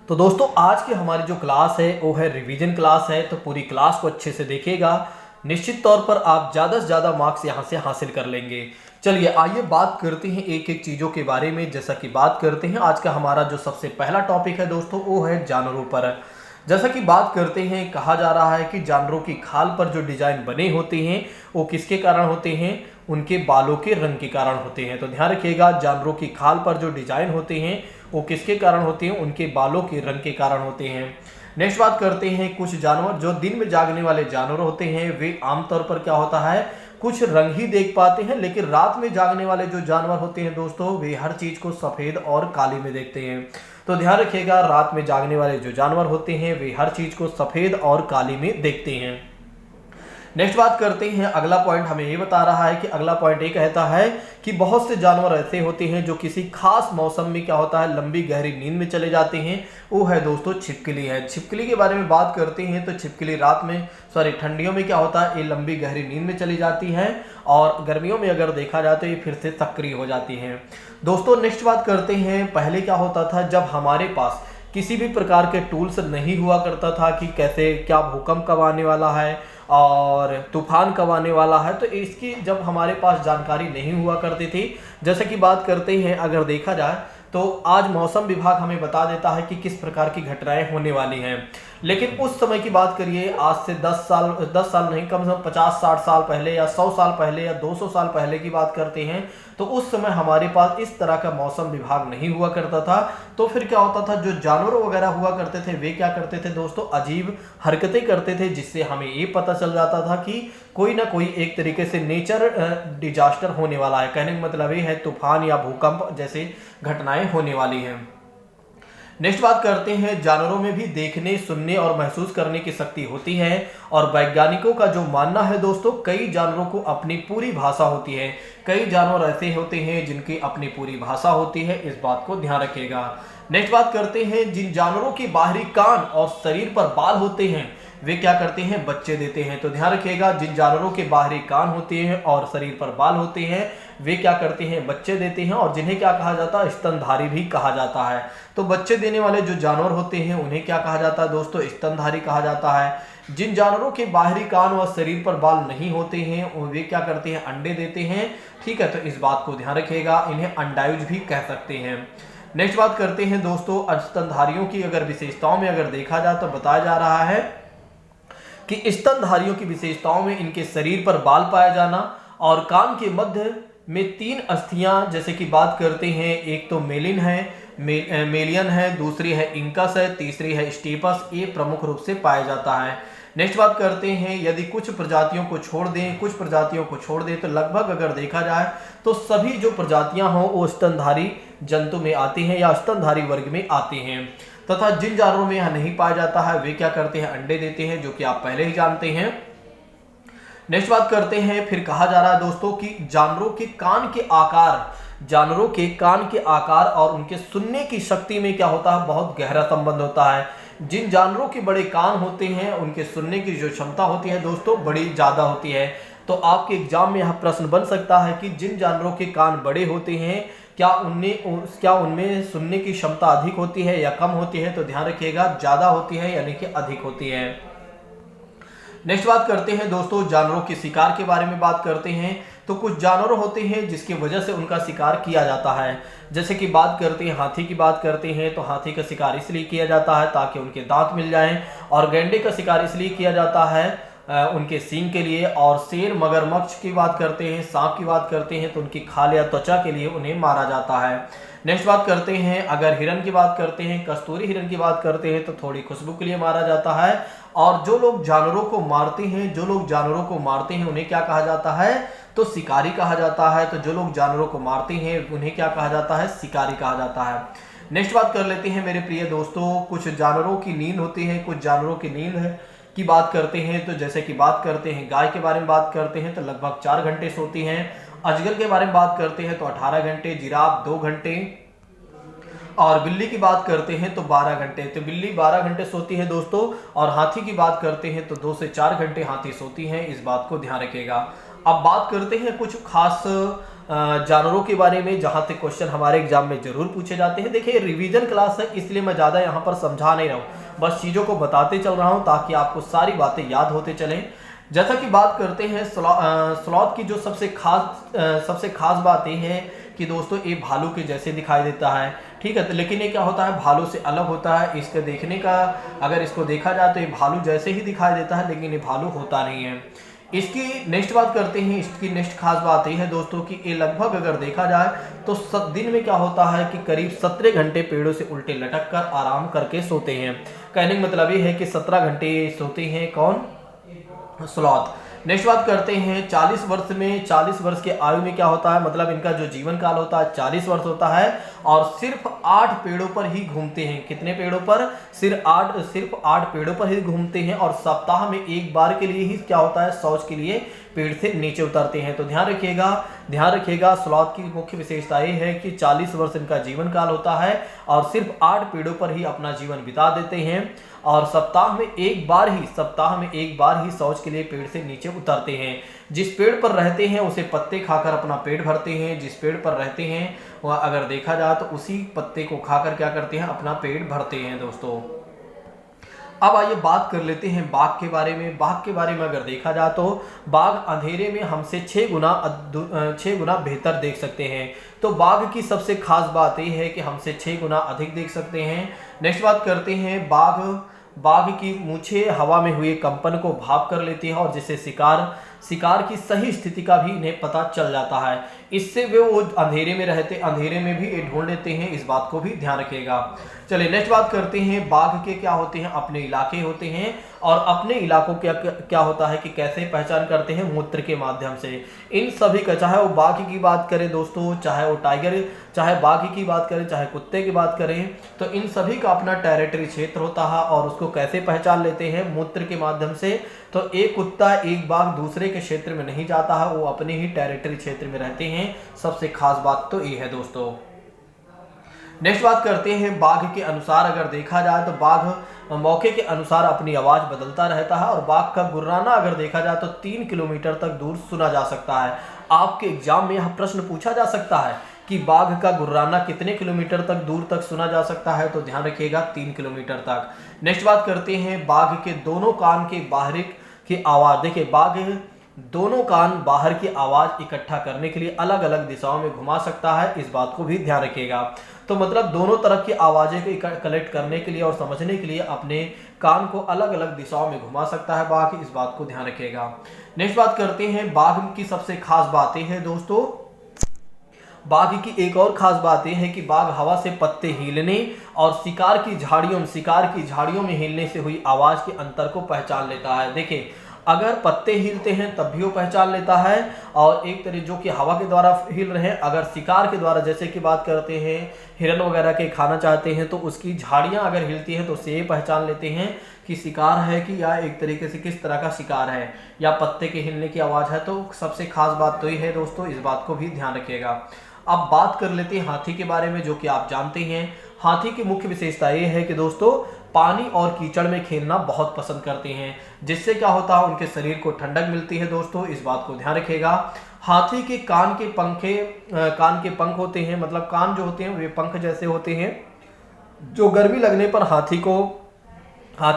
तो दोस्तों आज की हमारी जो क्लास है वो है रिवीजन क्लास है। तो पूरी क्लास को अच्छे से देखिएगा, निश्चित तौर पर आप ज़्यादा से ज़्यादा मार्क्स यहाँ से हासिल कर लेंगे। चलिए आइए बात करते हैं एक एक चीज़ों के बारे में। जैसा कि बात करते हैं आज का हमारा जो सबसे पहला टॉपिक है दोस्तों वो है जानवरों पर। जैसा कि बात करते हैं, कहा जा रहा है कि जानवरों की खाल पर जो डिजाइन बने होते हैं वो किसके कारण होते हैं? उनके बालों के रंग के कारण होते हैं। तो ध्यान रखिएगा, जानवरों की खाल पर जो डिजाइन होते हैं वो किसके कारण होते हैं? उनके बालों के रंग के कारण होते हैं। नेक्स्ट बात करते हैं, कुछ जानवर जो दिन में जागने वाले जानवर होते हैं वे आमतौर पर क्या होता है, कुछ रंग ही देख पाते हैं, लेकिन रात में जागने वाले जो जानवर होते हैं दोस्तों वे हर चीज को सफेद और काली में देखते हैं। तो ध्यान रखिएगा, रात में जागने वाले जो जानवर होते हैं वे हर चीज को सफेद और काली में देखते हैं। नेक्स्ट बात करते हैं, अगला पॉइंट हमें ये बता रहा है कि अगला पॉइंट ये कहता है कि बहुत से जानवर ऐसे होते हैं जो किसी खास मौसम में क्या होता है, लंबी गहरी नींद में चले जाते हैं। वो है दोस्तों छिपकली है। छिपकली के बारे में बात करते हैं तो छिपकली रात में ठंडियों में क्या होता है, ये लंबी गहरी नींद में चली जाती है और गर्मियों में अगर देखा जाए तो ये फिर से सक्रिय हो जाती है। दोस्तों नेक्स्ट बात करते हैं, पहले क्या होता था जब हमारे पास किसी भी प्रकार के टूल्स नहीं हुआ करता था कि कैसे क्या भूकंप कब आने वाला है और तूफान कब आने वाला है, तो इसकी जब हमारे पास जानकारी नहीं हुआ करती थी। जैसे कि बात करते हैं, अगर देखा जाए तो आज मौसम विभाग हमें बता देता है कि किस प्रकार की घटनाएं होने वाली हैं, लेकिन उस समय की बात करिए, आज से 10 साल नहीं, कम से कम 50-60 साल पहले या 100 साल पहले या 200 साल पहले की बात करते हैं, तो उस समय हमारे पास इस तरह का मौसम विभाग नहीं हुआ करता था। तो फिर क्या होता था, जो जानवर वगैरह हुआ करते थे वे क्या करते थे दोस्तों, अजीब हरकतें करते थे, जिससे हमें ये पता चल जाता था कि कोई ना कोई एक तरीके से नेचर डिजास्टर होने वाला है। कहने का मतलब ये है तूफान या भूकंप जैसे घटनाएं होने वाली हैं। नेक्स्ट बात करते हैं, जानवरों में भी देखने, सुनने और महसूस करने की शक्ति होती है और वैज्ञानिकों का जो मानना है दोस्तों, कई जानवरों को अपनी पूरी भाषा होती है। कई जानवर ऐसे होते हैं जिनकी अपनी पूरी भाषा होती है, इस बात को ध्यान रखिएगा। नेक्स्ट बात करते हैं, जिन जानवरों के बाहरी कान और शरीर पर बाल होते हैं वे क्या करते हैं, बच्चे देते हैं। तो ध्यान रखिएगा, जिन जानवरों के बाहरी कान होते हैं और शरीर पर बाल होते हैं वे क्या करते हैं, बच्चे देते हैं, और जिन्हें क्या कहा जाता है, स्तनधारी भी कहा जाता है। तो बच्चे देने वाले जो जानवर होते हैं उन्हें क्या कहा जाता है दोस्तों, स्तनधारी कहा जाता है। जिन जानवरों के बाहरी कान व शरीर पर बाल नहीं होते हैं वे क्या करते हैं, अंडे देते हैं। ठीक है, तो इस बात को ध्यान रखिएगा, इन्हें अंडायुज भी कह सकते हैं। नेक्स्ट बात करते हैं दोस्तों, स्तनधारियों की अगर विशेषताओं में अगर देखा जाए तो बताया जा रहा है कि स्तनधारियों की विशेषताओं में इनके शरीर पर बाल पाया जाना और कान के मध्य में 3 अस्थियां, जैसे कि बात करते हैं, एक तो मेलिन है, मेलियन है, दूसरी है इंकस है, तीसरी है स्टीपस, ये प्रमुख रूप से पाया जाता है। नेक्स्ट बात करते हैं, यदि कुछ प्रजातियों को छोड़ दें, कुछ प्रजातियों को छोड़ दें तो लगभग अगर देखा जाए तो सभी जो प्रजातियां हों वो स्तनधारी जंतु में आती हैं या स्तनधारी वर्ग में आती हैं। तथा जिन जानवरों में यह नहीं पाया जाता है वे क्या करते हैं, अंडे देते हैं, जो कि आप पहले ही जानते हैं। नेक्स्ट बात करते हैं, फिर कहा जा रहा है दोस्तों कि जानवरों के कान के आकार और उनके सुनने की शक्ति में क्या होता है, बहुत गहरा संबंध होता है। जिन जानवरों के बड़े कान होते हैं उनके सुनने की जो क्षमता होती है दोस्तों बड़ी ज्यादा होती है। तो आपके एग्जाम में यह प्रश्न बन सकता है कि जिन जानवरों के कान बड़े होते हैं क्या उनमें सुनने की क्षमता अधिक होती है या कम होती है? तो ध्यान रखिएगा, ज्यादा होती है, यानी कि अधिक होती है। नेक्स्ट बात करते हैं दोस्तों, जानवरों के शिकार के बारे में बात करते हैं। तो कुछ जानवर होते हैं जिसकी वजह से उनका शिकार किया जाता है। जैसे कि बात करते हैं, हाथी की बात करते हैं तो हाथी का शिकार इसलिए किया जाता है ताकि उनके दांत मिल जाएं, और गैंडे का शिकार इसलिए किया जाता है उनके सींग के लिए, और शेर, मगरमच्छ की बात करते हैं, सांप की बात करते हैं तो उनकी खाल या त्वचा के लिए उन्हें मारा जाता है। नेक्स्ट बात करते हैं, अगर हिरन की बात करते हैं, कस्तूरी हिरन की बात करते हैं तो थोड़ी खुशबू के लिए मारा जाता है। और जो लोग जानवरों को मारते हैं उन्हें क्या कहा जाता है, तो शिकारी कहा जाता है। तो जो लोग जानवरों को मारते हैं उन्हें क्या कहा जाता है, शिकारी कहा जाता है। नेक्स्ट बात कर लेते हैं मेरे प्रिय दोस्तों, कुछ जानवरों की नींद होती है, कुछ जानवरों की नींद की बात करते हैं। तो जैसे कि बात करते हैं, गाय के बारे में बात करते हैं तो लगभग 4 घंटे सोती हैं। अजगर के बारे में बात करते हैं तो 18 घंटे, जिराफ 2 घंटे, और बिल्ली की बात करते हैं तो 12 घंटे। तो बिल्ली 12 घंटे सोती है दोस्तों, और हाथी की बात करते हैं तो 2 से 4 घंटे हाथी सोती हैं, इस बात को ध्यान रखिएगा। अब बात करते हैं कुछ खास जानवरों के बारे में जहाँ तक क्वेश्चन हमारे एग्जाम में जरूर पूछे जाते हैं। देखिए रिवीजन क्लास है इसलिए मैं ज़्यादा यहाँ पर समझा नहीं रहा हूँ, बस चीज़ों को बताते चल रहा हूँ ताकि आपको सारी बातें याद होते चलें। जैसा कि बात करते हैं स्लॉथ की जो सबसे खास बात ये है कि दोस्तों ये भालू के जैसे दिखाई देता है, ठीक है। तो लेकिन ये क्या होता है, भालू से अलग होता है। इसके देखने का अगर इसको देखा जाए तो ये भालू जैसे ही दिखाई देता है, लेकिन ये भालू होता नहीं है। इसकी नेक्स्ट बात करते हैं, इसकी नेक्स्ट खास बात ये है दोस्तों कि ये लगभग अगर देखा जाए तो दिन में क्या होता है कि करीब 17 घंटे पेड़ों से उल्टे लटक कर आराम करके सोते हैं। कहने का मतलब ये है कि 17 घंटे सोते हैं कौन, स्लॉथ। नेक्स्ट बात करते हैं 40 वर्ष के आयु में क्या होता है, मतलब इनका जो जीवन काल होता है 40 वर्ष होता है और सिर्फ 8 पेड़ों पर ही घूमते हैं। कितने पेड़ों पर, सिर्फ 8 पेड़ों पर ही घूमते हैं और सप्ताह में एक बार के लिए ही क्या होता है, शौच के लिए पेड़ से नीचे उतरते हैं। तो ध्यान रखिएगा स्लॉथ की मुख्य विशेषता ये है कि 40 वर्ष इनका जीवन काल होता है और सिर्फ 8 पेड़ों पर ही अपना जीवन बिता देते हैं और सप्ताह में एक बार ही शौच के लिए पेड़ से नीचे उतरते हैं। जिस पेड़ पर रहते हैं उसे पत्ते खाकर अपना पेट भरते हैं, जिस पेड़ पर रहते हैं वह अगर देखा जाए तो उसी पत्ते को खाकर क्या करते हैं, अपना पेट भरते हैं दोस्तों। अब आइए बात कर लेते हैं बाघ के बारे में। बाघ के बारे में अगर देखा जाए तो बाघ अंधेरे में हमसे 6 गुना बेहतर देख सकते हैं। तो बाघ की सबसे खास बात यह है कि हमसे 6 गुना अधिक देख सकते हैं। नेक्स्ट बात करते हैं बाघ की मूछें हवा में हुए कंपन को भाप कर लेती हैं और जिससे शिकार की सही स्थिति का भी इन्हें पता चल जाता है। इससे वो अंधेरे में भी ये ढूंढ लेते हैं, इस बात को भी ध्यान रखिएगा। चलिए नेक्स्ट बात करते हैं, बाघ के क्या होते हैं, अपने इलाके होते हैं और अपने इलाकों क्या होता है कि कैसे पहचान करते हैं, मूत्र के माध्यम से। इन सभी का, चाहे वो बाघ की बात करें दोस्तों, चाहे बाघ की बात करें, चाहे कुत्ते की बात करें, तो इन सभी का अपना टेरिटरी क्षेत्र होता है और उसको कैसे पहचान लेते हैं, मूत्र के माध्यम से। तो एक कुत्ता एक बाघ दूसरे के क्षेत्र में नहीं जाता है, वो अपने ही टेरिटरी क्षेत्र में रहते हैं। सबसे खास बात तो ये है दोस्तों। नेक्स्ट बात करते हैं बाघ के अनुसार अगर देखा जाए तो बाघ मौके के अनुसार अपनी आवाज बदलता रहता है और बाघ का गुर्राना अगर देखा जाए तो 3 किलोमीटर तक दूर सुना जा सकता है। आपके एग्जाम में यह प्रश्न पूछा जा सकता है कि बाघ का गुर्राना कितने किलोमीटर तक दूर तक सुना जा सकता है, तो ध्यान रखिएगा 3 किलोमीटर तक। नेक्स्ट बात करते हैं बाघ के दोनों कान के बाहर की आवाज। देखिए बाघ दोनों कान बाहर की आवाज इकट्ठा करने के लिए अलग अलग दिशाओं में घुमा सकता है, इस बात को भी ध्यान रखिएगा। तो मतलब दोनों तरफ की आवाजें को कलेक्ट करने के लिए और समझने के लिए अपने कान को अलग अलग दिशाओं में घुमा सकता है बाघ, इस बात को ध्यान रखिएगा। नेक्स्ट बात करते हैं बाघ की सबसे खास बातें हैं दोस्तों। बाघ की एक और खास बात यह है कि बाघ हवा से पत्ते हिलने और शिकार की झाड़ियों में हिलने से हुई आवाज के अंतर को पहचान लेता है। देखिए अगर पत्ते हिलते हैं तब भी वो पहचान लेता है और एक तरह जो कि हवा के द्वारा हिल रहे हैं, अगर शिकार के द्वारा जैसे कि बात करते हैं हिरन वगैरह के खाना चाहते हैं तो उसकी झाड़ियां अगर हिलती हैं तो उससे ये पहचान लेते हैं कि शिकार है कि या एक तरीके से किस तरह का शिकार है या पत्ते के हिलने की आवाज़ है। तो सबसे खास बात तो ये है दोस्तों, इस बात को भी ध्यान रखिएगा। अब बात कर लेते हैं हाथी के बारे में, जो कि आप जानते हैं हाथी की मुख्य विशेषता ये है कि दोस्तों पानी और कीचड़ में खेलना बहुत पसंद करते हैं, जिससे क्या होता है उनके शरीर को ठंडक मिलती है दोस्तों, इस बात को ध्यान रखिएगा। हाथी के कान के पंख होते हैं, मतलब कान जो होते हैं वे पंख जैसे होते हैं, जो गर्मी लगने पर हाथी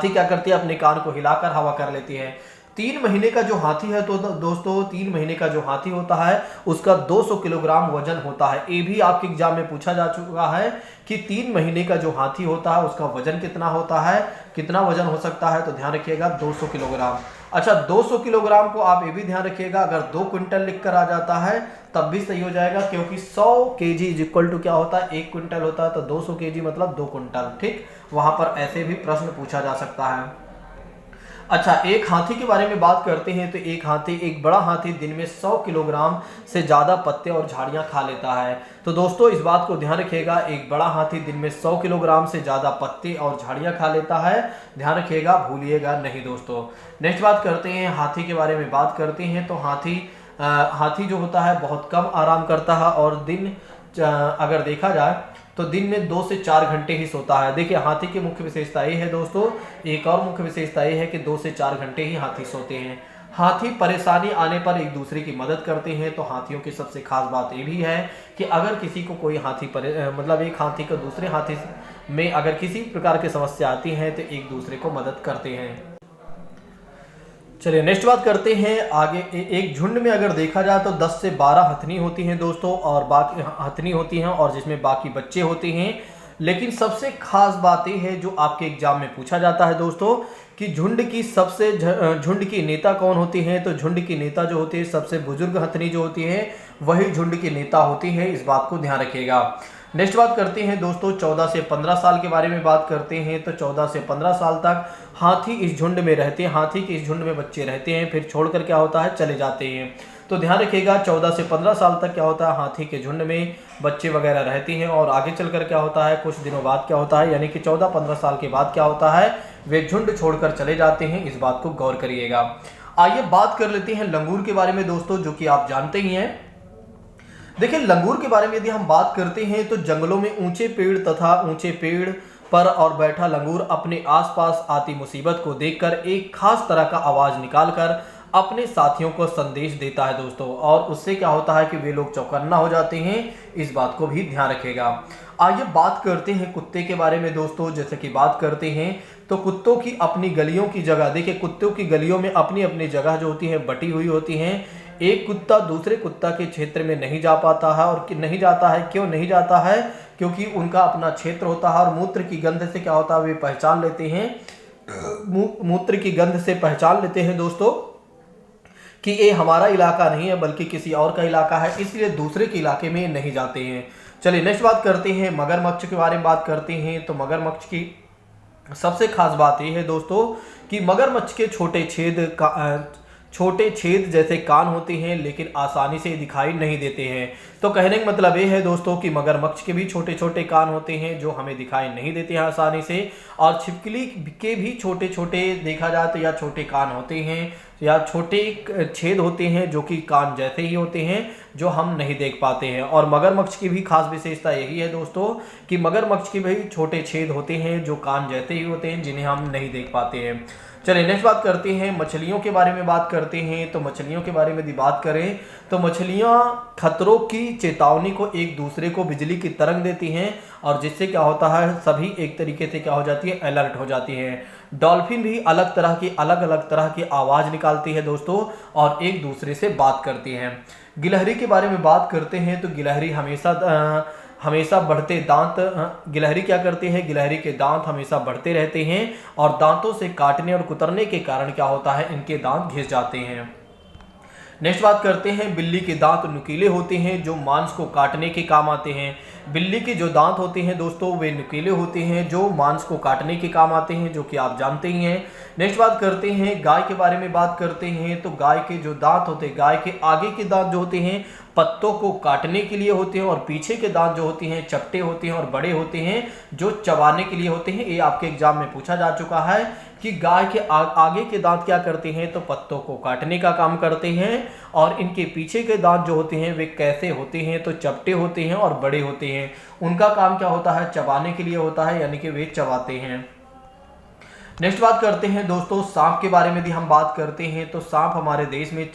क्या करती है, अपने कान को हिलाकर हवा कर लेती है। 3 महीने का जो हाथी है तो दोस्तों 3 महीने का जो हाथी होता है उसका 200 किलोग्राम वजन होता है। ये भी आपके एग्जाम में पूछा जा चुका है कि 3 महीने का जो हाथी होता है उसका वजन कितना होता है, कितना वजन हो सकता है, तो ध्यान रखिएगा 200 किलोग्राम। अच्छा 200 किलोग्राम को आप ये भी ध्यान रखिएगा, अगर 2 क्विंटल लिख कर आ जाता है तब भी सही हो जाएगा, क्योंकि 100 केजी इज इक्वल टू क्या होता है, 1 क्विंटल होता है, तो 200 केजी मतलब 2 क्विंटल। ठीक, वहां पर ऐसे भी प्रश्न पूछा जा सकता है। अच्छा एक हाथी के बारे में बात करते हैं तो एक बड़ा हाथी दिन में 100 किलोग्राम से ज़्यादा पत्ते और झाड़ियाँ खा लेता है। तो दोस्तों इस बात को ध्यान रखिएगा, एक बड़ा हाथी दिन में 100 किलोग्राम से ज़्यादा पत्ते और झाड़ियाँ खा लेता है, ध्यान रखिएगा, भूलिएगा नहीं दोस्तों। नेक्स्ट बात करते हैं हाथी के बारे में बात करते हैं तो हाथी जो होता है बहुत कम आराम करता है और दिन अगर देखा जाए तो दिन में 2 से 4 घंटे ही सोता है। देखिए हाथी की मुख्य विशेषता ये है दोस्तों, एक और मुख्य विशेषता ये है कि 2 से 4 घंटे ही हाथी सोते हैं। हाथी परेशानी आने पर एक दूसरे की मदद करते हैं। तो हाथियों की सबसे खास बात ये भी है कि अगर किसी को कोई मतलब एक हाथी को दूसरे हाथी में अगर किसी प्रकार की समस्या आती है तो एक दूसरे को मदद करते हैं। चलिए नेक्स्ट बात करते हैं आगे। एक झुंड में अगर देखा जाए तो 10 से 12 हथनी होती हैं दोस्तों, और बाकी हथनी होती हैं और जिसमें बाकी बच्चे होते हैं। लेकिन सबसे खास बात ये है जो आपके एग्जाम में पूछा जाता है दोस्तों कि झुंड की नेता कौन होती हैं। तो झुंड की नेता जो होती है, सबसे बुजुर्ग हथनी जो होती है वही झुंड की नेता होती है, इस बात को ध्यान रखिएगा। नेक्स्ट बात करते हैं दोस्तों 14 से 15 साल के बारे में बात करते हैं। तो 14 से 15 साल तक हाथी इस झुंड में रहते हैं, हाथी के इस झुंड में बच्चे रहते हैं, फिर छोड़कर क्या होता है चले जाते हैं। तो ध्यान रखिएगा 14 से 15 साल तक क्या होता है हाथी के झुंड में बच्चे वगैरह रहते हैं, और आगे चलकर क्या होता है कुछ दिनों बाद क्या होता है, यानी कि 14-15 साल के बाद क्या होता है वे झुंड छोड़कर चले जाते हैं, इस बात को गौर करिएगा। आइए बात कर लेते हैं लंगूर के बारे में दोस्तों, जो कि आप जानते ही हैं। देखिए लंगूर के बारे में यदि हम बात करते हैं तो जंगलों में ऊंचे पेड़ पर और बैठा लंगूर अपने आसपास आती मुसीबत को देखकर एक खास तरह का आवाज निकालकर अपने साथियों को संदेश देता है दोस्तों, और उससे क्या होता है कि वे लोग चौकन्ना हो जाते हैं, इस बात को भी ध्यान रखिएगा। आइए बात करते हैं कुत्ते के बारे में दोस्तों। जैसे कि बात करते हैं तो कुत्तों की अपनी गलियों की जगह, देखिए कुत्तों की गलियों में अपनी अपनी जगह जो होती है बटी हुई होती हैं। एक कुत्ता दूसरे कुत्ता के क्षेत्र में नहीं जा पाता है, और नहीं जाता है, क्यों नहीं जाता है, क्योंकि उनका अपना क्षेत्र होता है, और मूत्र की गंध से क्या होता है वे पहचान लेते हैं, मूत्र की गंध से पहचान लेते हैं दोस्तों कि ये हमारा इलाका नहीं है बल्कि किसी और का इलाका है, इसलिए दूसरे के इलाके में नहीं जाते हैं। चलिए नेक्स्ट बात करते हैं मगरमच्छ के बारे में बात करते हैं। तो मगरमच्छ की सबसे खास बात यह है दोस्तों कि मगरमच्छ के छोटे छेद जैसे कान होते हैं, लेकिन आसानी से दिखाई नहीं देते हैं। तो कहने का मतलब ये है दोस्तों कि मगरमच्छ के भी छोटे छोटे कान होते हैं जो हमें दिखाई नहीं देते हैं आसानी से, और छिपकली के भी छोटे छोटे देखा जाए तो या छोटे कान होते हैं या छोटे छेद होते हैं जो कि कान जैसे ही होते हैं, जो हम नहीं देख पाते हैं। और मगरमच्छ की भी खास विशेषता यही है दोस्तों कि मगरमच्छ के भी छोटे छेद होते हैं जो कान जैसे ही होते हैं, जिन्हें हम नहीं देख पाते हैं। चलिए नेक्स्ट बात करते हैं मछलियों के बारे में बात करते हैं। तो मछलियों के बारे में यदि बात करें तो मछलियां खतरों की चेतावनी को एक दूसरे को बिजली की तरंग देती हैं, और जिससे क्या होता है सभी एक तरीके से क्या हो जाती है अलर्ट हो जाती है। डॉल्फिन भी अलग अलग तरह की आवाज़ निकालती है दोस्तों, और एक दूसरे से बात करती हैं। गिलहरी के बारे में बात करते हैं तो गिलहरी हमेशा बढ़ते दांत, गिलहरी क्या करती है, गिलहरी के दांत हमेशा बढ़ते रहते हैं, और दांतों से काटने और कुतरने के कारण क्या होता है इनके दांत घिस जाते हैं। नेक्स्ट बात करते हैं बिल्ली के दांत नुकीले होते हैं जो मांस को काटने के काम आते हैं। बिल्ली के जो दांत होते हैं दोस्तों वे नुकीले होते हैं जो मांस को काटने के काम आते हैं, जो कि आप जानते ही हैं। नेक्स्ट बात करते हैं गाय के बारे में बात करते हैं। तो गाय के जो दांत होते हैं, गाय के आगे के दांत जो होते हैं पत्तों को काटने के लिए होते हैं, और पीछे के दांत जो होते हैं चपटे होते हैं और बड़े होते हैं जो चबाने के लिए होते हैं। ये आपके एग्जाम में पूछा जा चुका है कि गाय के आगे के दांत क्या करते हैं, तो पत्तों को काटने का काम करते हैं, और इनके पीछे के दांत जो होते हैं वे कैसे होते हैं, तो चपटे होते हैं और बड़े होते हैं। उनका काम क्या होता है, चबाने के लिए होता है, यानी कि वे चबाते हैं। नेक्स्ट बात करते हैं दोस्तों सांप के बारे में भी हम बात करते हैं। तो सांप हमारे देश में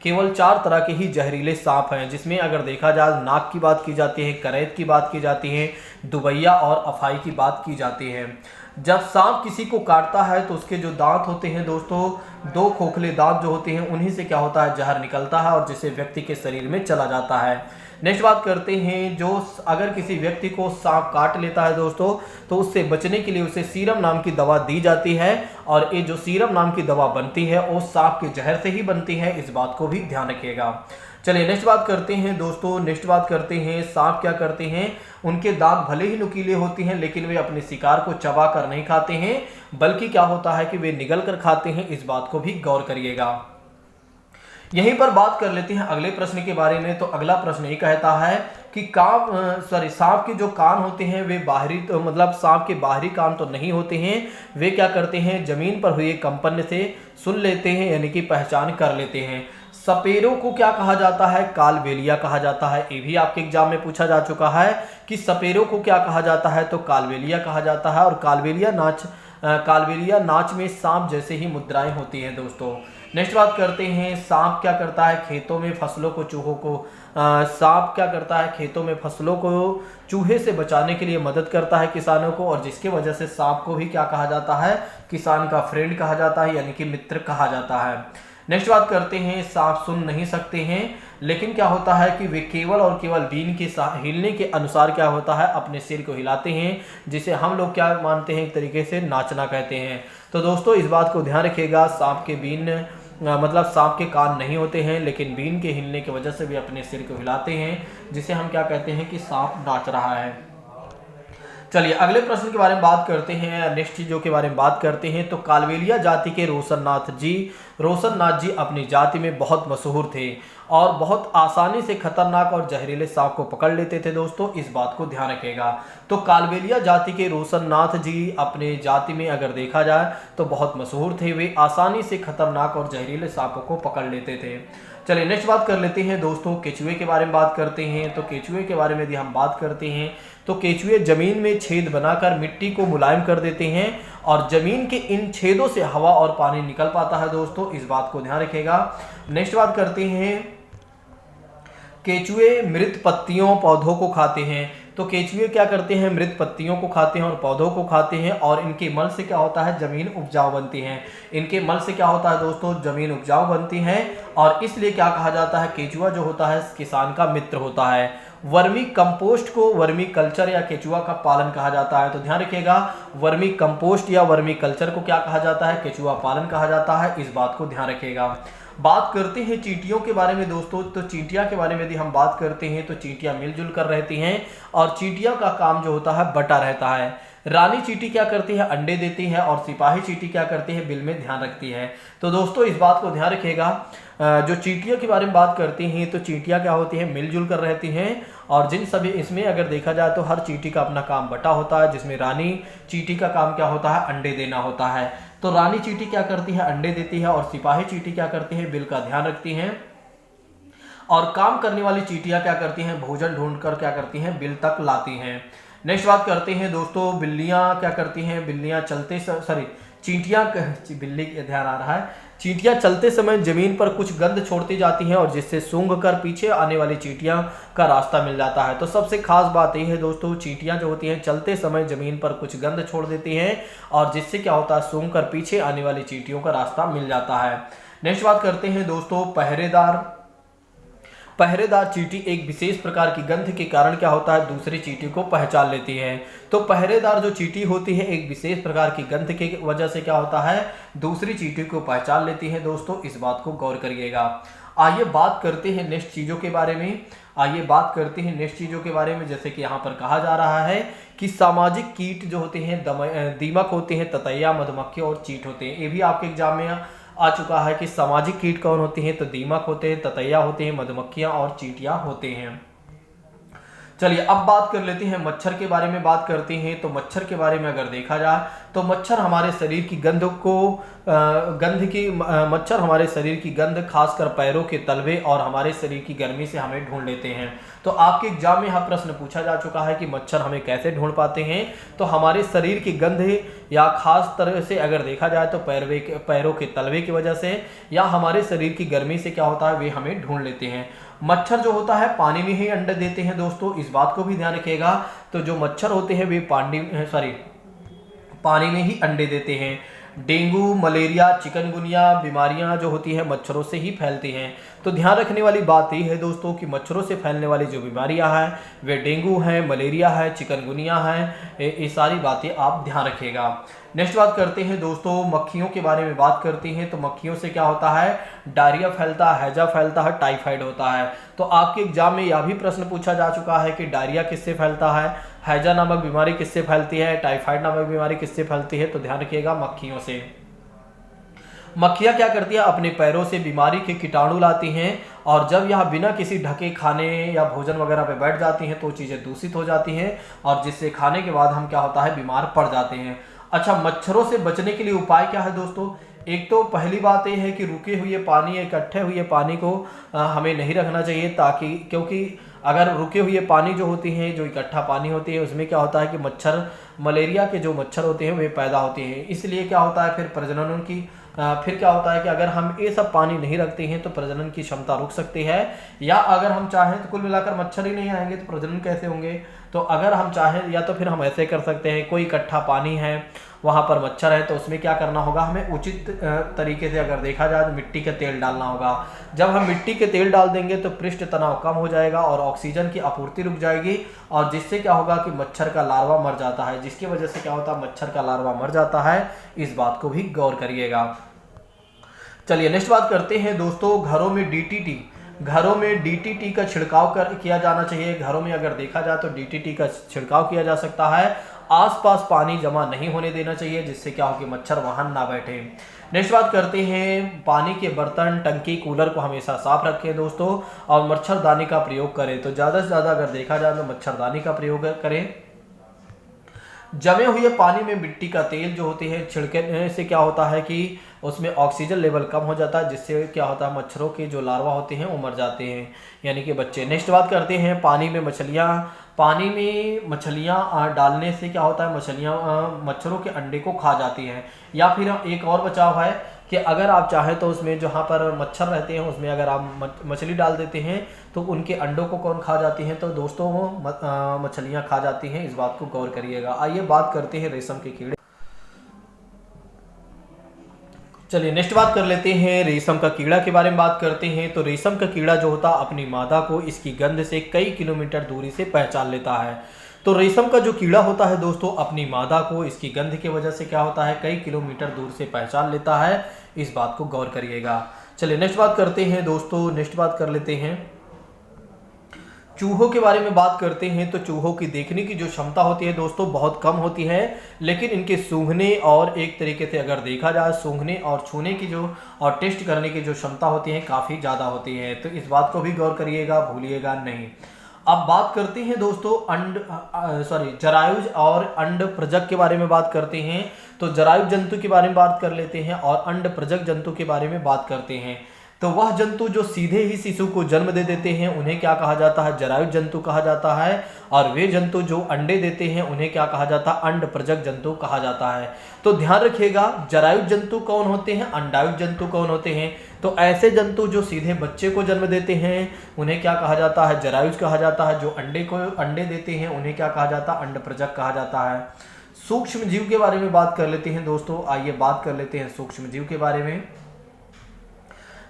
केवल चार तरह के ही जहरीले सांप हैं, जिसमें अगर देखा जाए नाग की बात की जाती है, करैत की बात की जाती है, दुबैया और अफाई की बात की जाती है। जब सांप किसी को काटता है तो उसके जो दांत होते हैं दोस्तों, दो खोखले दांत जो होते हैं उन्हीं से क्या होता है जहर निकलता है, और जिससे व्यक्ति के शरीर में चला जाता है। नेक्स्ट बात करते हैं जो अगर किसी व्यक्ति को सांप काट लेता है दोस्तों तो उससे बचने के लिए उसे सीरम नाम की दवा दी जाती है, और ये जो सीरम नाम की दवा बनती है वो सांप के जहर से ही बनती है, इस बात को भी ध्यान रखिएगा। चलिए नेक्स्ट बात करते हैं दोस्तों, नेक्स्ट बात करते हैं सांप क्या करते हैं, उनके दांत भले ही नुकीले होते हैं लेकिन वे अपने शिकार को चबा कर नहीं खाते हैं, बल्कि क्या होता है कि वे निगल कर खाते हैं, इस बात को भी गौर करिएगा। यहीं पर बात कर लेते हैं अगले प्रश्न के बारे में। तो अगला प्रश्न ये कहता है कि सांप के जो कान होते हैं वे सांप के बाहरी कान तो नहीं होते हैं, वे क्या करते हैं जमीन पर हुए कंपन से सुन लेते हैं, यानी कि पहचान कर लेते हैं। सपेरों को क्या कहा जाता है, कालबेलिया कहा जाता है। ये भी आपके एग्जाम में पूछा जा चुका है कि सपेरों को क्या कहा जाता है, तो कालबेलिया कहा जाता है। और कालबेलिया नाच में सांप जैसे ही मुद्राएं होती हैं दोस्तों। नेक्स्ट बात करते हैं, सांप क्या करता है खेतों में फसलों को चूहों को सांप क्या करता है खेतों में फसलों को चूहे से बचाने के लिए मदद करता है किसानों को, और जिसकी वजह से सांप को भी क्या कहा जाता है, किसान का फ्रेंड कहा जाता है, यानी कि मित्र कहा जाता है। नेक्स्ट बात करते हैं, सांप सुन नहीं सकते हैं, लेकिन क्या होता है कि वे केवल और केवल बीन के हिलने के अनुसार क्या होता है, अपने सिर को हिलाते हैं, जिसे हम लोग क्या मानते हैं, एक तरीके से नाचना कहते हैं। तो दोस्तों इस बात को ध्यान रखिएगा, सांप के बीन मतलब सांप के कान नहीं होते हैं, लेकिन बीन के हिलने की वजह से भी अपने सिर को हिलाते हैं, जिसे हम क्या कहते हैं कि सांप नाच रहा है। चलिए अगले प्रश्न के बारे में बात करते हैं, नेक्स्ट चीजों के बारे में बात करते हैं। तो कालबेलिया जाति के रोशननाथ जी अपनी जाति में बहुत मशहूर थे और बहुत आसानी से खतरनाक और जहरीले सांप को पकड़ लेते थे। दोस्तों इस बात को ध्यान रखिएगा। तो कालबेलिया जाति के रोशननाथ जी अपने जाति में अगर देखा जाए तो बहुत मशहूर थे, वे आसानी से खतरनाक और जहरीले सांपों को पकड़ लेते थे। चलिए नेक्स्ट बात कर लेते हैं दोस्तों, केचुए के बारे में बात करते हैं। तो केचुए के बारे में यदि हम बात करते हैं तो केचुए जमीन में छेद बनाकर मिट्टी को मुलायम कर देते हैं और जमीन के इन छेदों से हवा और पानी निकल पाता है। दोस्तों इस बात को ध्यान रखिएगा। नेक्स्ट बात करते हैं, केचुए मृत पत्तियों पौधों को खाते हैं। तो केचुए क्या करते हैं, मृत पत्तियों को खाते हैं और पौधों को खाते हैं, और इनके मल से क्या होता है, जमीन उपजाऊ बनती है। इनके मल से क्या होता है दोस्तों, जमीन उपजाऊ बनती है, और इसलिए क्या कहा जाता है, केचुआ जो होता है किसान का मित्र होता है। वर्मी कंपोस्ट को वर्मी कल्चर या केचुआ का पालन कहा जाता है। तो ध्यान रखिएगा, वर्मी कंपोस्ट या वर्मी कल्चर को क्या कहा जाता है, केचुआ पालन कहा जाता है। इस बात को ध्यान रखिएगा। बात करते हैं चींटियों के बारे में दोस्तों। तो चींटियां के बारे में यदि हम बात करते हैं तो चींटियां मिलजुल कर रहती हैं और चींटियों का काम जो होता है बटा रहता है। रानी चींटी क्या करती है, अंडे देती है, और सिपाही चींटी क्या करती है, बिल में ध्यान रखती है। तो दोस्तों इस बात को ध्यान रखिएगा, जो चींटियों के बारे में बात करते हैं तो चींटियां क्या होती हैं, मिलजुल कर रहती हैं, और जिन सभी इसमें अगर देखा जाए तो हर चींटी का अपना काम बटा होता है, जिसमें रानी चींटी का काम क्या होता है, अंडे देना होता है। तो रानी चींटी क्या करती है, अंडे देती है, और सिपाही चींटी क्या करती है, बिल का ध्यान रखती हैं, और काम करने वाली चींटियां क्या करती हैं, भोजन ढूंढकर क्या करती हैं, बिल तक लाती हैं। नेक्स्ट बात करते हैं दोस्तों, बिल्लियां क्या करती हैं, बिल्लियां चींटियां बिल्ली ध्यान आ रहा है, चींटियां चलते समय जमीन पर कुछ गंध छोड़ती जाती हैं, और जिससे सूंघ कर पीछे आने वाली चींटियां का रास्ता मिल जाता है। तो सबसे खास बात यह है दोस्तों, चींटियां जो होती हैं चलते समय जमीन पर कुछ गंध छोड़ देती हैं, और जिससे क्या होता है, सूंघ कर पीछे आने वाली चींटियों का रास्ता मिल जाता है। नेक्स्ट बात करते हैं दोस्तों, पहरेदार चींटी एक विशेष प्रकार की गंध के कारण क्या होता है, दूसरी चींटी को पहचान लेती है। तो पहरेदार जो चींटी होती है एक विशेष प्रकार की गंध की वजह से क्या होता है, दूसरी चींटी को पहचान लेती है। दोस्तों इस बात को गौर करिएगा। आइए बात करते हैं नेक्स्ट चीजों के बारे में। जैसे कि यहाँ पर कहा जा रहा है कि सामाजिक कीट जो होते हैं दीमक होते हैं, ततैया, मधुमक्खी और चींट होते हैं। ये भी आपके एग्जाम में आ चुका है कि सामाजिक कीट कौन होते हैं, तो दीमक होते हैं, ततैया होते हैं, मधुमक्खियां और चींटियां होते हैं। चलिए अब बात कर लेते हैं मच्छर के बारे में बात करते हैं। तो मच्छर के बारे में अगर देखा जाए तो मच्छर हमारे शरीर की मच्छर हमारे शरीर की गंध खासकर पैरों के तलवे और हमारे शरीर की गर्मी से हमें ढूंढ लेते हैं। तो आपके एग्जाम में यह प्रश्न पूछा जा चुका है कि मच्छर हमें कैसे ढूंढ पाते हैं। तो हमारे शरीर की गंध या खास तरह से अगर देखा जाए तो पैरों के तलवे की वजह से या हमारे शरीर की गर्मी से क्या होता है, वे हमें ढूंढ लेते हैं। मच्छर जो होता है पानी में ही अंडे देते हैं। दोस्तों इस बात को भी ध्यान रखिएगा। तो जो मच्छर होते हैं वे पानी में ही अंडे देते हैं। डेंगू, मलेरिया, चिकनगुनिया बीमारियां जो होती है मच्छरों से ही फैलती हैं। तो ध्यान रखने वाली बात यह है दोस्तों कि मच्छरों से फैलने वाली जो बीमारियां हैं वे डेंगू हैं, मलेरिया है, चिकनगुनिया है। ये सारी बातें आप ध्यान रखिएगा। नेक्स्ट बात करते हैं दोस्तों, मक्खियों के बारे में बात करते हैं। तो मक्खियों से क्या होता है, डायरिया फैलता है, हैजा फैलता है, टाइफाइड होता है। तो आपके एग्जाम में यह भी प्रश्न पूछा जा चुका है कि डायरिया किससे फैलता है, हैजा नामक बीमारी किससे फैलती है, टाइफाइड नामक बीमारी किससे फैलती है। तो ध्यान रखिएगा मक्खियों से। मक्खियां क्या करती है, अपने पैरों से बीमारी के कीटाणु लाती हैं, और जब यह बिना किसी ढके खाने या भोजन वगैरह पे बैठ जाती हैं तो चीज़ें दूषित हो जाती हैं, और जिससे खाने के बाद हम क्या होता है, बीमार पड़ जाते हैं। अच्छा, मच्छरों से बचने के लिए उपाय क्या है दोस्तों। एक तो पहली बात यह है कि रुके हुए पानी, इकट्ठे हुए पानी को हमें नहीं रखना चाहिए, ताकि क्योंकि अगर रुके हुए पानी जो होती हैं, जो इकट्ठा पानी होती है, उसमें क्या होता है कि मच्छर, मलेरिया के जो मच्छर होते हैं वे पैदा होते हैं। इसलिए क्या होता है, फिर प्रजनन की फिर क्या होता है कि अगर हम ये सब पानी नहीं रखते हैं तो प्रजनन की क्षमता रुक सकती है, या अगर हम चाहें तो कुल मिलाकर मच्छर ही नहीं आएंगे तो प्रजनन कैसे होंगे। तो अगर हम चाहें या तो फिर हम ऐसे कर सकते हैं, कोई इकट्ठा पानी है वहाँ पर मच्छर है तो उसमें क्या करना होगा, हमें उचित तरीके से अगर देखा जाए तो मिट्टी का तेल डालना होगा। जब हम मिट्टी के तेल डाल देंगे तो पृष्ठ तनाव कम हो जाएगा और ऑक्सीजन की आपूर्ति रुक जाएगी, और जिससे क्या होगा कि मच्छर का लार्वा मर जाता है, जिसकी वजह से क्या होता है मच्छर का लार्वा मर जाता है। इस बात को भी गौर करिएगा। चलिए नेक्स्ट बात करते हैं दोस्तों, घरों में डीटीटी का छिड़काव किया जाना चाहिए। घरों में अगर देखा जाए तो डीटीटी का छिड़काव किया जा सकता है। आसपास पानी जमा नहीं होने देना चाहिए, जिससे क्या हो कि मच्छर वहां ना बैठे। नेक्स्ट बात करते हैं, पानी के बर्तन, टंकी, कूलर को हमेशा साफ रखें दोस्तों, और मच्छरदानी का प्रयोग करें। तो ज़्यादा से ज़्यादा अगर देखा जाए तो मच्छरदानी का प्रयोग करें। जमे हुए पानी में मिट्टी का तेल जो होते हैं छिड़कने से क्या होता है कि उसमें ऑक्सीजन लेवल कम हो जाता है, जिससे क्या होता है मच्छरों के जो लार्वा होते हैं वो मर जाते हैं, यानी कि बच्चे। नेक्स्ट बात करते हैं, पानी में मछलियाँ डालने से क्या होता है, मछलियाँ मच्छरों के अंडे को खा जाती हैं। या फिर एक और बचाव है कि अगर आप चाहें तो उसमें जहाँ पर मच्छर रहते हैं उसमें अगर आप मछली डाल देते हैं तो उनके अंडों को कौन खा जाती हैं, तो दोस्तों वो मछलियाँ खा जाती हैं। इस बात को गौर करिएगा। आइए बात करते हैं रेशम के कीड़े। चलिए नेक्स्ट बात कर लेते हैं, रेशम का कीड़ा के बारे में बात करते हैं। तो रेशम का कीड़ा जो होता है अपनी मादा को इसकी गंध से कई किलोमीटर दूरी से पहचान लेता है। तो रेशम का जो कीड़ा होता है दोस्तों अपनी मादा को इसकी गंध की वजह से क्या होता है, कई किलोमीटर दूर से पहचान लेता है। इस बात को गौर करिएगा। चलिए नेक्स्ट बात करते हैं दोस्तों, नेक्स्ट बात कर लेते हैं, चूहों के बारे में बात करते हैं। तो चूहों की देखने की जो क्षमता होती है दोस्तों बहुत कम होती है, लेकिन इनके सूंघने और एक तरीके से अगर देखा जाए सूंघने और छूने की जो और टेस्ट करने की जो क्षमता होती है काफ़ी ज़्यादा होती है। तो इस बात को भी गौर करिएगा, भूलिएगा नहीं। अब बात करते हैं दोस्तों जरायुज और अंड प्रजक के बारे में बात करते हैं। तो जरायुज जंतु के बारे में बात कर लेते हैं और अंड प्रजक जंतु के बारे में बात करते हैं। तो वह जंतु जो सीधे ही शिशु को जन्म दे देते हैं उन्हें क्या कहा जाता है, जरायुज जंतु कहा जाता है। और वे जंतु जो अंडे देते हैं उन्हें क्या कहा जाता है, अंड प्रजक जंतु कहा जाता है। तो ध्यान रखिएगा, जरायुज जंतु कौन होते हैं, अंडायुज जंतु कौन होते हैं। तो ऐसे जंतु जो सीधे बच्चे को जन्म देते हैं उन्हें क्या कहा जाता है, जरायुज कहा जाता है। जो अंडे देते हैं उन्हें क्या कहा जाता है, अंड प्रजक कहा जाता है। सूक्ष्म जीव के बारे में बात कर लेते हैं दोस्तों। आइए बात कर लेते हैं सूक्ष्म जीव के बारे में।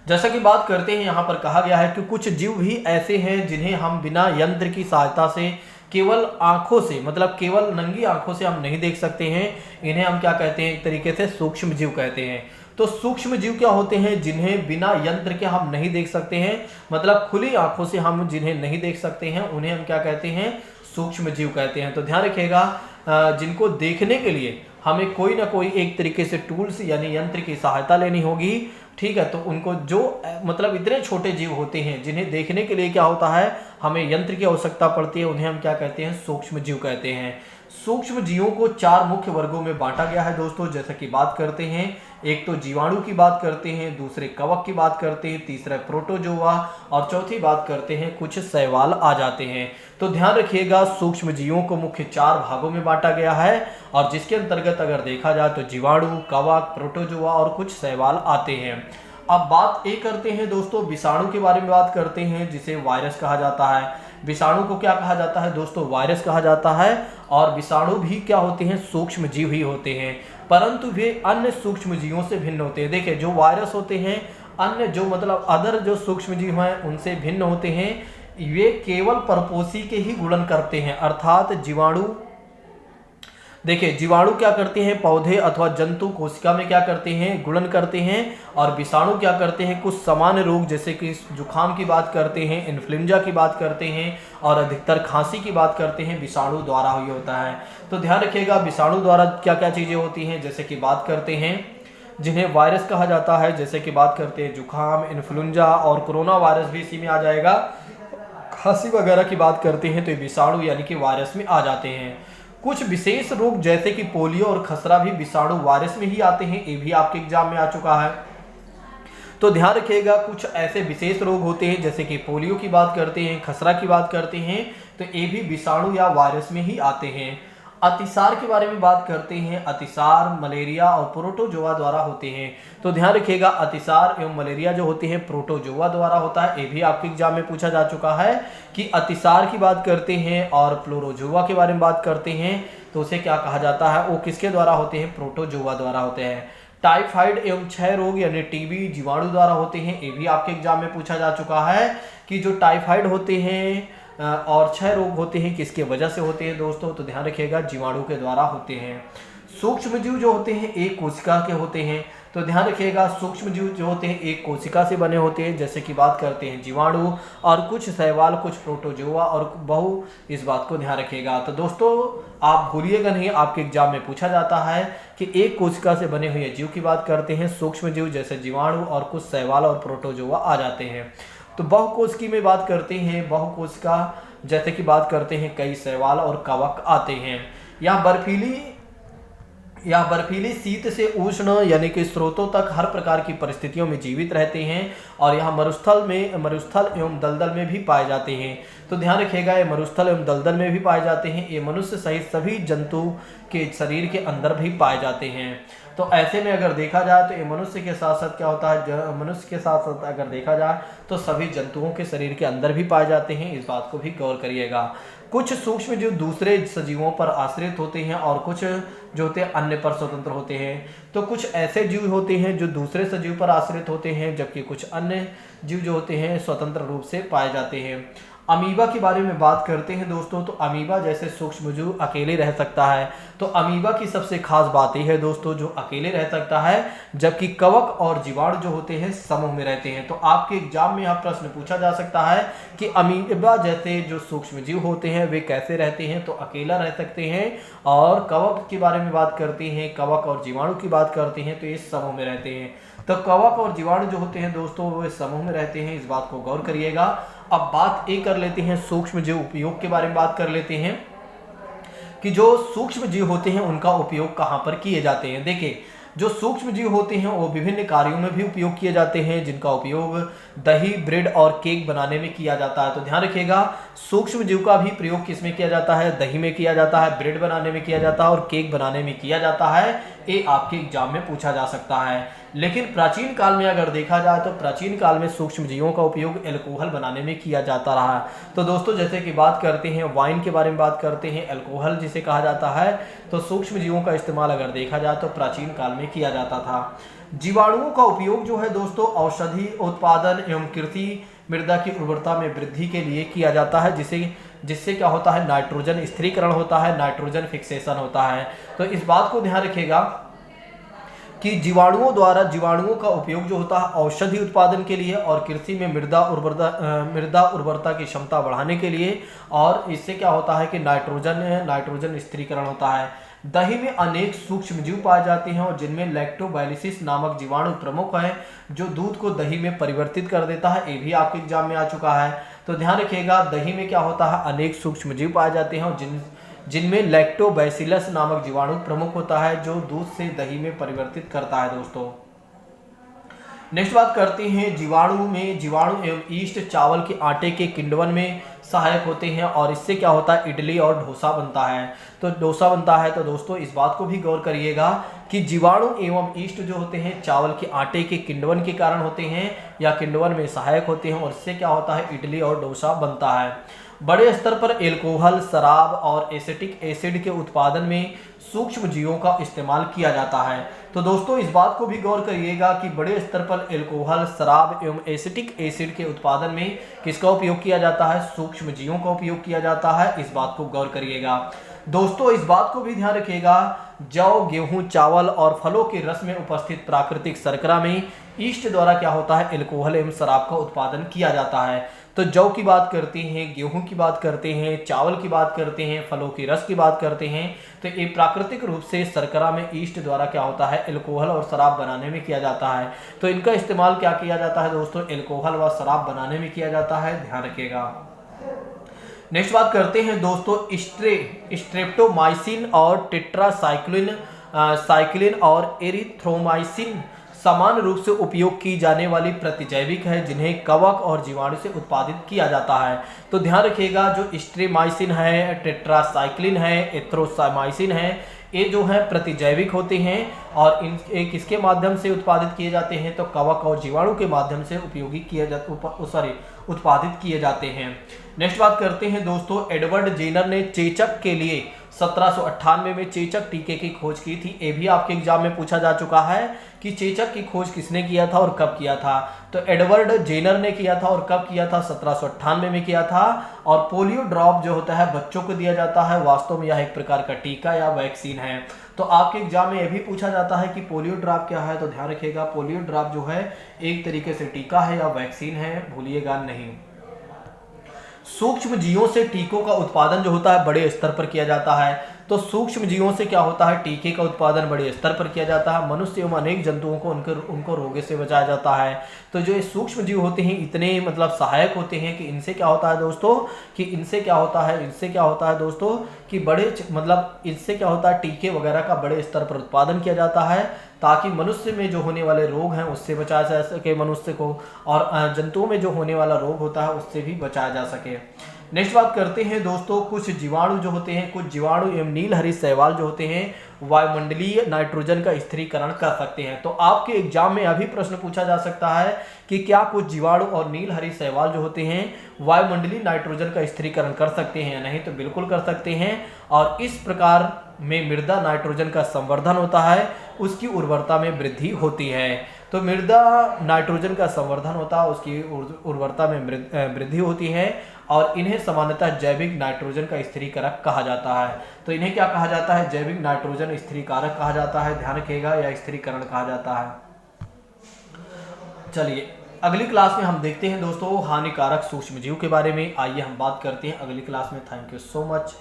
जैसा कि बात करते हैं, यहाँ पर कहा गया है कि कुछ जीव भी ऐसे हैं जिन्हें हम बिना यंत्र की सहायता से केवल आंखों से, मतलब केवल नंगी आंखों से हम नहीं देख सकते हैं। इन्हें हम क्या कहते हैं, एक तरीके से सूक्ष्म जीव कहते हैं। तो सूक्ष्म जीव क्या होते हैं, जिन्हें बिना यंत्र के हम नहीं देख सकते हैं, मतलब खुली आंखों से हम जिन्हें नहीं देख सकते हैं उन्हें हम क्या कहते हैं, सूक्ष्म जीव कहते हैं। तो ध्यान रखिएगा, जिनको देखने के लिए हमें कोई ना कोई एक तरीके से टूल्स यानी यंत्र की सहायता लेनी होगी, ठीक है। तो उनको जो मतलब इतने छोटे जीव होते हैं जिन्हें देखने के लिए क्या होता है, हमें यंत्र की आवश्यकता पड़ती है, उन्हें हम क्या कहते हैं, सूक्ष्म जीव कहते हैं। सूक्ष्म जीवों को 4 मुख्य वर्गों में बांटा गया है दोस्तों। जैसा कि बात करते हैं, एक तो जीवाणु की बात करते हैं, दूसरे कवक की बात करते हैं, तीसरा प्रोटोजोआ, और चौथी बात करते हैं कुछ शैवाल आ जाते हैं। तो ध्यान रखिएगा, सूक्ष्म जीवों को मुख्य 4 भागों में बांटा गया है, और जिसके अंतर्गत अगर देखा जाए तो जीवाणु, कवक, प्रोटोजोआ और कुछ शैवाल आते हैं। अब बात ये करते हैं दोस्तों, विषाणु के बारे में बात करते हैं, जिसे वायरस कहा जाता है। विषाणु को क्या कहा जाता है दोस्तों, वायरस कहा जाता है। और विषाणु भी क्या होते हैं, सूक्ष्म जीव ही होते हैं, परंतु वे अन्य सूक्ष्म जीवों से भिन्न होते हैं। देखिए, जो वायरस होते हैं अन्य जो मतलब अदर जो सूक्ष्म जीव हैं उनसे भिन्न होते हैं। वे केवल परपोषी के ही गुणन करते हैं, अर्थात जीवाणु, देखिए जीवाणु क्या करते हैं, पौधे अथवा जंतु कोशिका में क्या करते हैं, गुणन करते हैं। और विषाणु क्या करते हैं, कुछ सामान्य रोग जैसे कि जुखाम की बात करते हैं, इन्फ्लुएंजा की बात करते हैं, और अधिकतर खांसी की बात करते हैं, विषाणु द्वारा ही होता है। तो ध्यान रखिएगा, विषाणु द्वारा क्या क्या चीज़ें होती हैं, जैसे कि बात करते हैं जिन्हें वायरस कहा जाता है, जैसे कि बात करते हैं जुखाम, इन्फ्लुएंजा और कोरोना वायरस भी इसी में आ जाएगा। खांसी वगैरह की बात करते हैं तो ये विषाणु यानी कि वायरस में आ जाते हैं। कुछ विशेष रोग जैसे कि पोलियो और खसरा भी विषाणु वायरस में ही आते हैं, ये भी आपके एग्जाम में आ चुका है। तो ध्यान रखिएगा, कुछ ऐसे विशेष रोग होते हैं जैसे कि पोलियो की बात करते हैं, खसरा की बात करते हैं, तो ये भी विषाणु या वायरस में ही आते हैं। अतिसार के बारे में बात करते हैं। अतिसार मलेरिया और प्रोटोजोआ द्वारा होते हैं। तो ध्यान रखिएगा, अतिसार एवं मलेरिया जो होते हैं प्रोटोजोआ द्वारा होता है। ये भी आपके एग्जाम में पूछा जा चुका है कि अतिसार की बात करते हैं और प्रोटोजोआ के बारे में बात करते हैं तो उसे क्या कहा जाता है, वो किसके द्वारा होते हैं, प्रोटोजोआ द्वारा होते हैं। टाइफाइड एवं क्षय रोग यानी टीबी जीवाणु द्वारा होते हैं। ये भी आपके एग्जाम में पूछा जा चुका है कि जो टाइफाइड होते हैं और क्षय रोग होते हैं किसके वजह से होते हैं दोस्तों, तो ध्यान रखिएगा जीवाणु के द्वारा होते हैं। सूक्ष्मजीव जो होते हैं एक कोशिका के होते हैं। तो ध्यान रखिएगा, सूक्ष्मजीव जो होते हैं एक कोशिका से बने होते हैं, जैसे कि बात करते हैं जीवाणु और कुछ शैवाल, कुछ प्रोटोजोआ और बहु, इस बात को ध्यान रखिएगा। तो दोस्तों आप भूलिएगा नहीं, आपके एग्जाम में पूछा जाता है कि एक कोशिका से बने हुए जीव की बात करते हैं, सूक्ष्मजीव जैसे जीवाणु और कुछ शैवाल और प्रोटोजोआ आ जाते हैं। तो बहुकोशिकी में बात करते हैं, बहुकोशिका जैसे कि बात करते हैं कई शैवाल और कवक आते हैं। यह बर्फीली शीत से उष्ण यानी कि स्रोतों तक हर प्रकार की परिस्थितियों में जीवित रहते हैं और यह मरुस्थल एवं दलदल में भी पाए जाते हैं। तो ध्यान रखिएगा, ये मरुस्थल एवं दलदल में भी पाए जाते हैं। ये मनुष्य सहित सभी जंतु के शरीर के अंदर भी पाए जाते हैं। तो ऐसे में अगर देखा जाए तो ये मनुष्य के साथ साथ क्या होता है, मनुष्य के साथ साथ अगर देखा जाए तो सभी जंतुओं के शरीर के अंदर भी पाए जाते हैं। इस बात को भी गौर करिएगा। कुछ सूक्ष्म जीव दूसरे सजीवों पर आश्रित होते हैं और कुछ जो होते हैं अन्य पर स्वतंत्र होते हैं। तो कुछ ऐसे जीव होते हैं जो दूसरे सजीव पर आश्रित होते हैं, जबकि कुछ अन्य जीव जो होते हैं स्वतंत्र रूप से पाए जाते हैं। अमीबा के बारे में बात करते हैं दोस्तों। तो अमीबा जैसे सूक्ष्मजीव अकेले रह सकता है। तो अमीबा की सबसे खास बात यह है दोस्तों, जो अकेले रह सकता है, जबकि कवक और जीवाणु जो होते हैं समूह में रहते हैं। तो आपके एग्जाम में यह प्रश्न पूछा जा सकता है कि अमीबा जैसे जो सूक्ष्मजीव होते हैं वे कैसे रहते हैं, तो अकेला रह सकते हैं। और कवक के बारे में बात करते हैं, कवक और जीवाणु की बात करते हैं तो ये समूह में रहते हैं। तो कवक और जीवाणु जो होते हैं दोस्तों वे समूह में रहते हैं, इस बात को गौर करिएगा। अब बात ये कर लेते हैं सूक्ष्म जीव उपयोग के बारे में बात कर लेते हैं कि जो सूक्ष्म जीव होते हैं उनका उपयोग कहाँ पर किए जाते हैं। देखिए, जो सूक्ष्म जीव होते हैं वो विभिन्न कार्यों में भी उपयोग किए जाते हैं, जिनका उपयोग दही, ब्रेड और केक बनाने में किया जाता है। तो ध्यान रखिएगा, सूक्ष्म जीव का भी प्रयोग किसमें किया जाता है, दही में किया जाता है, ब्रेड बनाने में किया जाता है और केक बनाने में किया जाता है। ये आपके एग्जाम में पूछा जा सकता है। लेकिन प्राचीन काल में अगर देखा जाए तो प्राचीन काल में सूक्ष्म जीवों का उपयोग अल्कोहल बनाने में किया जाता रहा। तो दोस्तों जैसे कि बात करते हैं वाइन के बारे में बात करते हैं, अल्कोहल जिसे कहा जाता है, तो सूक्ष्म जीवों का इस्तेमाल अगर देखा जाए तो प्राचीन काल में किया जाता था। जीवाणुओं का उपयोग जो है दोस्तों औषधि उत्पादन एवं कृषि मृदा की उर्वरता में वृद्धि के लिए किया जाता है, जिससे क्या होता है, नाइट्रोजन स्थिरीकरण होता है, नाइट्रोजन फिक्सेशन होता है। तो इस बात को ध्यान रखिएगा कि जीवाणुओं का उपयोग जो होता है औषधि उत्पादन के लिए और कृषि में मृदा उर्वरता की क्षमता बढ़ाने के लिए, और इससे क्या होता है कि नाइट्रोजन स्थिरीकरण होता है। दही में अनेक सूक्ष्म जीव पाए जाते हैं और जिनमें लैक्टोबाइलिसिस नामक जीवाणु प्रमुख है, जो दूध को दही में परिवर्तित कर देता है। ये भी आपके एग्जाम में आ चुका है। तो ध्यान रखिएगा, दही में क्या होता है, अनेक सूक्ष्म जीव पाए जाते हैं और जिनमें लैक्टोबैसिलस नामक जीवाणु प्रमुख होता है, जो दूध से दही में परिवर्तित करता है। दोस्तों नेक्स्ट बात करते हैं जीवाणु एवं ईस्ट चावल के आटे के किण्वन में सहायक होते हैं और इससे क्या होता है, इडली और डोसा बनता है। तो दोस्तों इस बात को भी गौर करिएगा कि जीवाणु एवं ईस्ट जो होते हैं चावल के आटे के किण्वन के कारण होते हैं या किण्वन में सहायक होते हैं और इससे क्या होता है, इडली और डोसा बनता है। बड़े स्तर पर एल्कोहल, शराब और एसिटिक एसिड के उत्पादन में सूक्ष्म जीवों का इस्तेमाल किया जाता है। तो दोस्तों इस बात को भी गौर करिएगा कि बड़े स्तर पर एल्कोहल, शराब एवं एसिटिक एसिड के उत्पादन में किसका उपयोग किया जाता है, सूक्ष्म जीवों का उपयोग किया जाता है। इस बात को गौर करिएगा। दोस्तों इस बात को भी ध्यान रखिएगा, जौ, गेहूं, चावल और फलों के रस में उपस्थित प्राकृतिक शर्करा में ईस्ट द्वारा क्या होता है, एल्कोहल एवं शराब का उत्पादन किया जाता है। तो जौ की बात करते हैं, गेहूं की बात करते हैं, चावल की बात करते हैं, फलों की रस की बात करते हैं, तो ये प्राकृतिक रूप से शर्करा में ईस्ट द्वारा क्या होता है, एल्कोहल और शराब बनाने में किया जाता है। तो इनका इस्तेमाल क्या किया जाता है दोस्तों, एल्कोहल व शराब बनाने में किया जाता है, ध्यान रखिएगा। नेक्स्ट बात करते हैं दोस्तों स्ट्रेप्टोमाइसिन और टेट्रासाइक्लिन और एरिथ्रोमाइसिन सामान्य रूप से उपयोग की जाने वाली प्रतिजैविक है जिन्हें कवक और जीवाणु से उत्पादित किया जाता है। तो ध्यान रखिएगा, जो स्ट्रेमाइसिन है, टेट्रासाइक्लिन है, एथ्रोसामाइसिन है, ये जो है प्रतिजैविक होते हैं और इन किसके माध्यम से उत्पादित किए जाते हैं, तो कवक और जीवाणु के माध्यम से उत्पादित किए जाते हैं। नेक्स्ट बात करते हैं दोस्तों, एडवर्ड जेनर ने चेचक के लिए 1798 में चेचक टीके की खोज की थी। ये भी आपके एग्जाम में पूछा जा चुका है कि चेचक की खोज किसने किया था और कब किया था। तो एडवर्ड जेनर ने किया था और कब किया था, 1798 में किया था। और पोलियो ड्रॉप जो होता है बच्चों को दिया जाता है, वास्तव में यह एक प्रकार का टीका या वैक्सीन है। तो आपके एग्जाम में यह भी पूछा जाता है कि पोलियो ड्रॉप क्या है, तो ध्यान रखिएगा, पोलियो ड्रॉप जो है एक तरीके से टीका है या वैक्सीन है, भूलिएगा नहीं। सूक्ष्म जीवों से टीकों का उत्पादन जो होता है बड़े स्तर पर किया जाता है। तो सूक्ष्म जीवों से क्या होता है, टीके का उत्पादन बड़े स्तर पर किया जाता है। मनुष्य एवं अनेक जंतुओं को उनको रोग से बचाया जाता है। तो जो ये सूक्ष्म जीव होते हैं इतने सहायक होते हैं कि इनसे क्या होता है दोस्तों, इससे क्या होता है दोस्तों कि इससे क्या होता है, टीके वगैरह का बड़े स्तर पर उत्पादन किया जाता है ताकि मनुष्य में जो होने वाले रोग हैं उससे बचाया जा सके मनुष्य को, और जंतुओं में जो होने वाला रोग होता है उससे भी बचाया जा सके। नेक्स्ट बात करते हैं दोस्तों, कुछ जीवाणु जो होते हैं, कुछ जीवाणु एवं नीलहरी शैवाल जो होते हैं वायुमंडलीय नाइट्रोजन का स्थिरीकरण कर सकते हैं। तो आपके एग्जाम में अभी प्रश्न पूछा जा सकता है कि क्या कुछ जीवाणु और नीलहरी शैवाल जो होते हैं वायुमंडलीय नाइट्रोजन का स्थिरीकरण कर सकते हैं या नहीं, तो बिल्कुल कर सकते हैं। और इस प्रकार में मृदा नाइट्रोजन का संवर्धन होता है, उसकी उर्वरता में वृद्धि होती है। तो मृदा नाइट्रोजन का संवर्धन होता है, उसकी उर्वरता में वृद्धि होती है और इन्हें सामान्यतः जैविक नाइट्रोजन का स्थिरीकारक कहा जाता है। तो इन्हें क्या कहा जाता है, जैविक नाइट्रोजन स्थिरीकारक कहा जाता है, ध्यान रखिएगा, या स्थिरीकरण कहा जाता है। चलिए अगली क्लास में हम देखते हैं दोस्तों हानिकारक सूक्ष्मजीव के बारे में। आइए हम बात करते हैं अगली क्लास में। Thank you so much.